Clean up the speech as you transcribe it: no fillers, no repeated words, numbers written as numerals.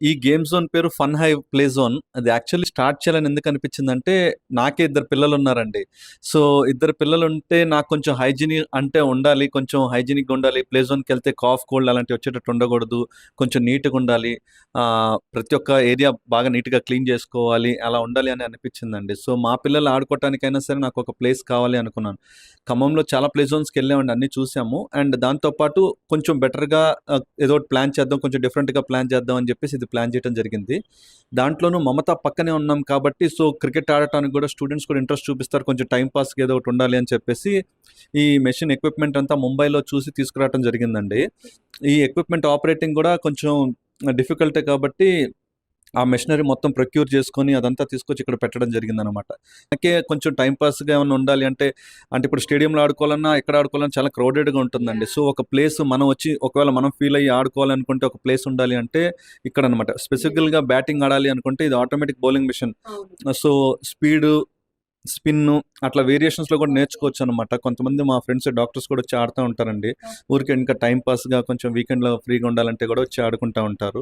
ఈ game zone పేరు fun hive play zone. అది యాక్చువల్లీ స్టార్ట్ చేయాలని ఎందుకు అనిపించిందంటే, నాకే ఇద్దరు పిల్లలున్నారండి. సో, ఇద్దరు పిల్లలుంటే నాకు కొంచెం అంటే ఉండాలి. కొంచెం హైజీనిక్‌గా ఉండాలి. ప్లే జోన్‌కెళ్తే కాఫ్, కోల్డ్ అలాంటివి వచ్చేటట్టు ఉండకూడదు. కొంచెం నీట్‌గా ఉండాలి. ప్రతి ఒక్క ఏరియా బాగా నీట్‌గా క్లీన్ చేసుకోవాలి. అలా ఉండాలి అని అనిపించిందండి. సో, మా పిల్లలు ఆడుకోవటానికైనా సరే నాకొక ప్లేస్ కావాలి అనుకున్నాను. ఖమ్మంలో చాలా ప్లే జోన్స్‌కెళ్ళామండి. అన్నీ చూసాము. అండ్ దాంతో పాటు కొంచెం బెటర్‌గా ఏదో ఒకటి ప్లాన్ చేద్దాం. కొంచెం డిఫరెంట్‌గా ప్లాన్ చేద్దాం అని చెప్పేసి ఇది ప్లాన్ చేయడం జరిగింది. దాంట్లోనూ మమత పక్కనే ఉన్నాం కాబట్టి సో, క్రికెట్ ఆడటానికి కూడా స్టూడెంట్స్ కూడా ఇంట్రెస్ట్ చూపిస్తారు. కొంచెం టైమ్ పాస్‌కి ఏదో ఒకటి ఉండాలి అని చెప్పేసి ఈ మెషిన్ ఎక్విప్‌మెంట్ అంతా ముంబైలో చూసి తీసుకురావటం జరిగిందండి. ఈ ఎక్విప్‌మెంట్ ఆపరేటింగ్ కూడా కొంచెం డిఫికల్టే కాబట్టి ఆ మెషినరీ మొత్తం ప్రొక్యూర్ చేసుకొని అదంతా తీసుకొచ్చి ఇక్కడ పెట్టడం జరిగిందనమాట. నాకే కొంచెం టైమ్ పాస్‌గా ఏమన్నా ఉండాలి అంటే, ఇప్పుడు స్టేడియంలో ఆడుకోవాలన్నా, ఎక్కడ ఆడుకోవాలన్నా చాలా క్రౌడెడ్‌గా ఉంటుందండి. సో, ఒక ప్లేస్ మనం వచ్చి ఒకవేళ మనం ఫీల్ అయ్యి ఆడుకోవాలనుకుంటే ఒక ప్లేస్ ఉండాలి అంటే ఇక్కడనమాట. స్పెసిఫికల్‌గా బ్యాటింగ్ ఆడాలి అనుకుంటే ఇది automatic bowling machine. So, speed, స్పిన్ను అట్లా వేరియేషన్స్‌లో కూడా నేర్చుకోవచ్చనమాట. కొంతమంది మా ఫ్రెండ్స్ డాక్టర్స్ కూడా వచ్చి ఆడుతా ఉంటారండి. ఊరికే ఇంకా టైమ్ పాస్‌గా కొంచెం వీకెండ్‌లో ఫ్రీగా ఉండాలంటే కూడా వచ్చి ఆడుకుంటా ఉంటారు.